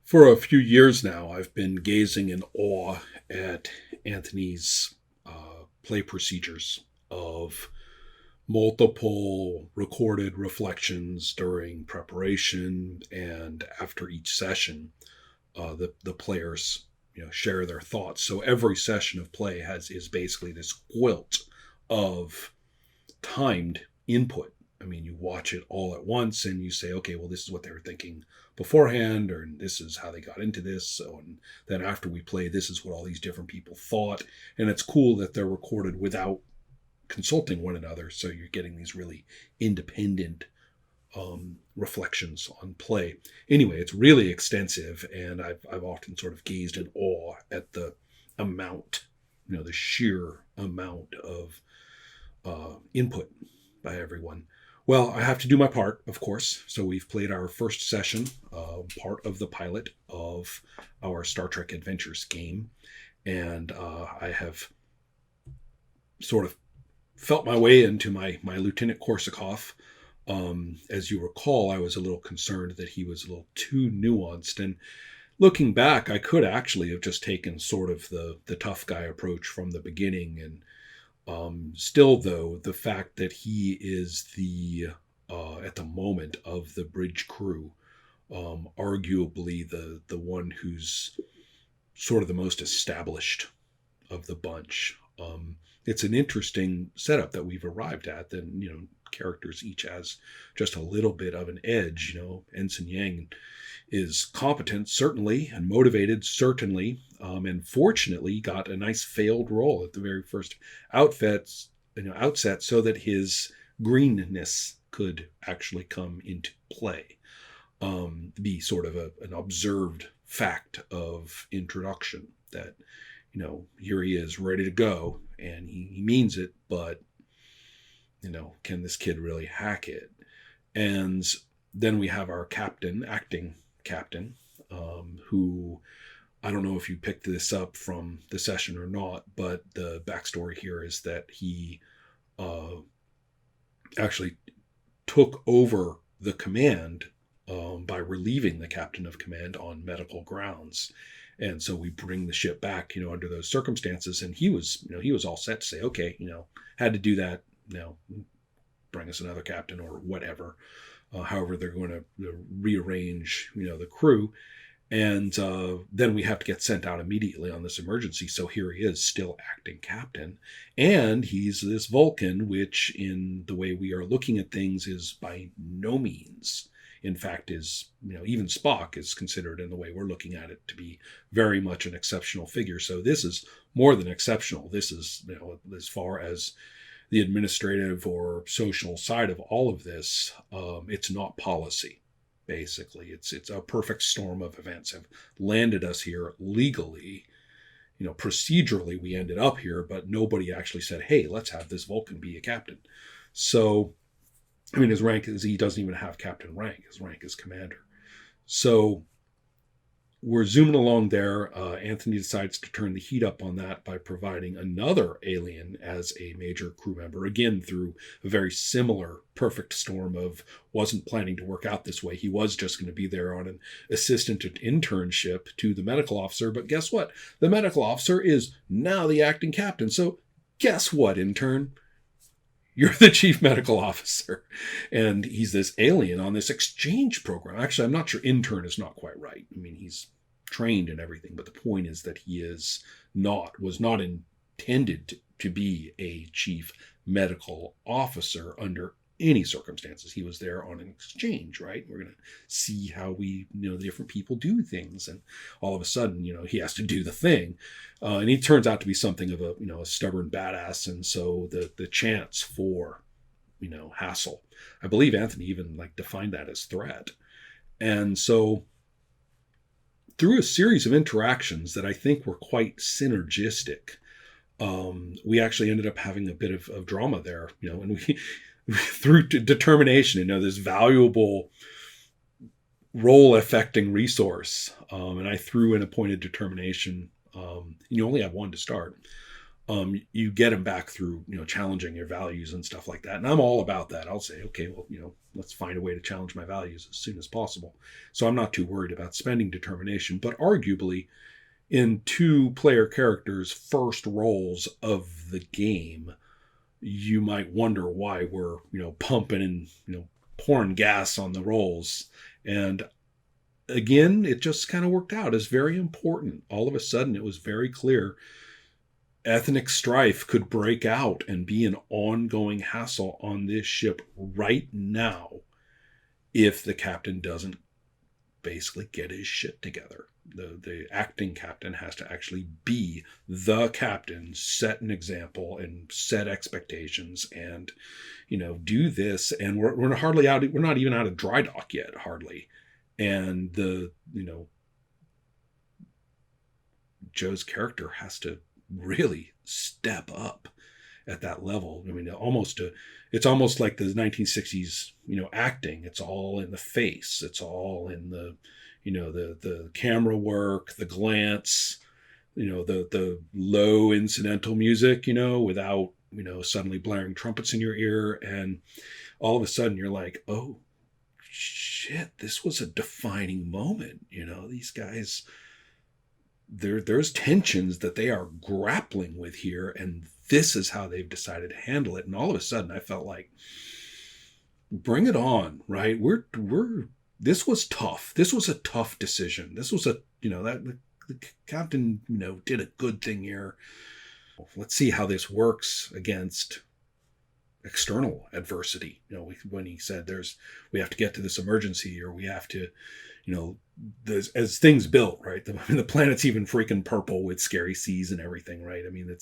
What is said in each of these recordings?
For a few years now, I've been gazing in awe at Anthony's play procedures of multiple recorded reflections during preparation and after each session. The players share their thoughts. So every session of play is basically this quilt of timed input. I mean, you watch it all at once and you say, okay, well, this is what they were thinking beforehand, or this is how they got into this. So, and then after we play, this is what all these different people thought. And it's cool that they're recorded without consulting one another. So you're getting these really independent reflections on play. Anyway, it's really extensive, and I've often sort of gazed in awe at the amount, the sheer amount of input by everyone. Well, I have to do my part, of course. So we've played our first session, part of the pilot of our Star Trek Adventures game. And I have sort of felt my way into my Lieutenant Korsakov. As you recall, I was a little concerned that he was a little too nuanced. And looking back, I could actually have just taken sort of the tough guy approach from the beginning. And still, though, the fact that he is at the moment of the bridge crew, arguably the one who's sort of the most established of the bunch. It's an interesting setup that we've arrived at. Then, characters each has just a little bit of an edge. Ensign Yang is competent, certainly, and motivated, certainly, and fortunately got a nice failed role at the very first outset, so that his greenness could actually come into play, be sort of an observed fact of introduction that, here he is ready to go, and he means it, but, can this kid really hack it? And then we have our captain, acting captain, who, I don't know if you picked this up from the session or not, but the backstory here is that he actually took over the command by relieving the captain of command on medical grounds. And so we bring the ship back, under those circumstances. And he was all set to say, okay, had to do that, bring us another captain or whatever. However, they're going to rearrange, the crew. And then we have to get sent out immediately on this emergency. So here he is, still acting captain. And he's this Vulcan, which in the way we are looking at things is by no means, in fact, is, even Spock is considered in the way we're looking at it to be very much an exceptional figure. So this is more than exceptional. This is, as far as the administrative or social side of all of this, it's not policy. Basically, it's a perfect storm of events have landed us here legally. Procedurally, we ended up here, but nobody actually said, hey, let's have this Vulcan be a captain. So, his rank is, he doesn't even have captain rank. His rank is commander. So we're zooming along there. Anthony decides to turn the heat up on that by providing another alien as a major crew member, again through a very similar perfect storm of wasn't planning to work out this way. He was just going to be there on an assistant internship to the medical officer. But guess what? The medical officer is now the acting captain. So guess what, intern? You're the chief medical officer. And he's this alien on this exchange program. Actually, I'm not sure intern is not quite right. He's trained and everything, but the point is that he was not intended to be a chief medical officer under any circumstances. He was there on an exchange, right? We're going to see how the different people do things. And all of a sudden, he has to do the thing. And he turns out to be something of a stubborn badass. And so the chance for, hassle, I believe Anthony even defined that as threat. And so through a series of interactions that I think were quite synergistic, we actually ended up having a bit of drama there, and we, through determination, this valuable role affecting resource. And I threw in a point of determination. You only have one to start. you get them back through, challenging your values and stuff like that. And I'm all about that. I'll say, okay, well, let's find a way to challenge my values as soon as possible. So I'm not too worried about spending determination. But arguably, in two player characters' first roles of the game, you might wonder why we're, pumping and, pouring gas on the rolls. And again, it just kind of worked out as very important. All of a sudden, it was very clear ethnic strife could break out and be an ongoing hassle on this ship right now if the captain doesn't basically get his shit together. The acting captain has to actually be the captain, set an example and set expectations, and do this. And we're hardly out. We're not even out of dry dock yet, hardly. And Joe's character has to really step up at that level. I mean, it's almost like the 1960s, acting. It's all in the face. It's all in the camera work, the glance, the low incidental music, without, suddenly blaring trumpets in your ear. And all of a sudden you're like, oh shit, this was a defining moment. These guys, there's tensions that they are grappling with here, and this is how they've decided to handle it. And all of a sudden I felt like, bring it on, right? This was tough. This was a tough decision. This was that the captain, did a good thing here. Let's see how this works against external adversity. When he said we have to get to this emergency, or we have to, as things built, right? The planet's even freaking purple with scary seas and everything, right? I mean,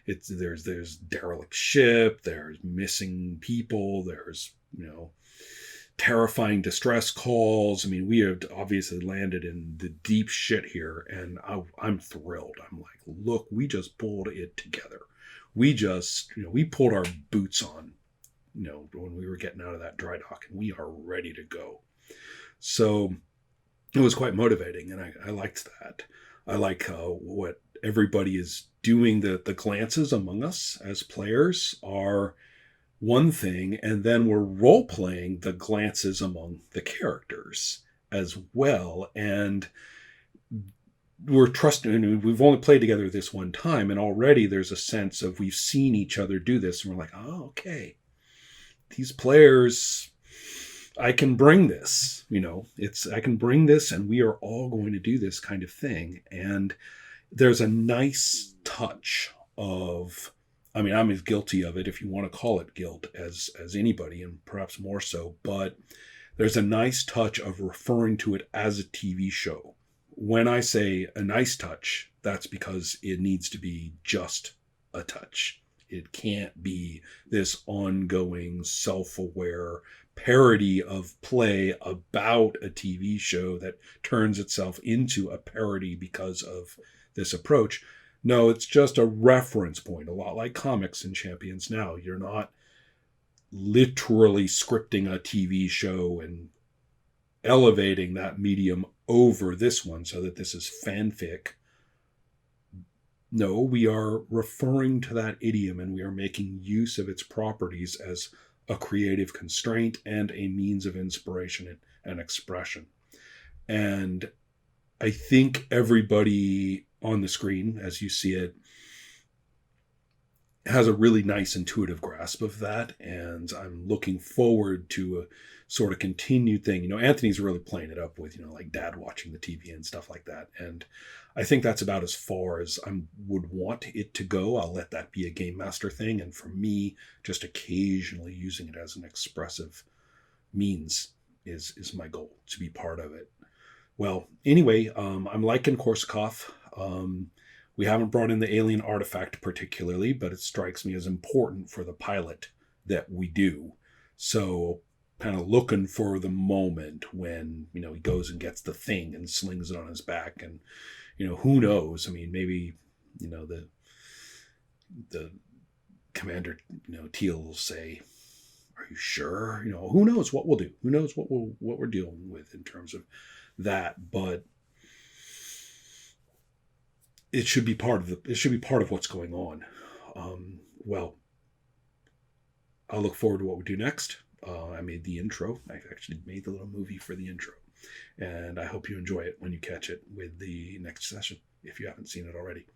there's derelict ship, there's missing people, there's, terrifying distress calls. I mean, we have obviously landed in the deep shit here, and I'm thrilled. I'm like, look, we just pulled it together. We just, we pulled our boots on, when we were getting out of that dry dock, and we are ready to go. So it was quite motivating, and I liked that. I like what everybody is doing. The glances among us as players are one thing, and then we're role-playing the glances among the characters as well. And we're trusting, we've only played together this one time, and already there's a sense of we've seen each other do this, and we're like, oh, okay, these players, I can bring this, I can bring this, and we are all going to do this kind of thing. And there's a nice touch of, I mean, I'm as guilty of it, if you want to call it guilt, as anybody, and perhaps more so, but there's a nice touch of referring to it as a TV show. When I say a nice touch, that's because it needs to be just a touch. It can't be this ongoing, self-aware parody of play about a TV show that turns itself into a parody because of this approach. No, it's just a reference point, a lot like comics and Champions Now. You're not literally scripting a TV show and elevating that medium over this one so that this is fanfic. No, we are referring to that idiom, and we are making use of its properties as a creative constraint and a means of inspiration and expression. And I think everybody on the screen, as you see it, has a really nice intuitive grasp of that, and I'm looking forward to a sort of continued thing. Anthony's really playing it up with, like dad watching the TV and stuff like that, and I think that's about as far as I would want it to go. I'll let that be a game master thing, and for me, just occasionally using it as an expressive means is my goal, to be part of it. Well, anyway, I'm liking Korsakov. We haven't brought in the alien artifact particularly, but it strikes me as important for the pilot that we do. So kind of looking for the moment when, he goes and gets the thing and slings it on his back. And, who knows? I mean, maybe, the Commander, Teal will say, are you sure? Who knows what we'll do? Who knows what we're dealing with in terms of that? But it should be part of what's going on. Well, I'll look forward to what we do next. I made the intro. I actually made the little movie for the intro. And I hope you enjoy it when you catch it with the next session, if you haven't seen it already.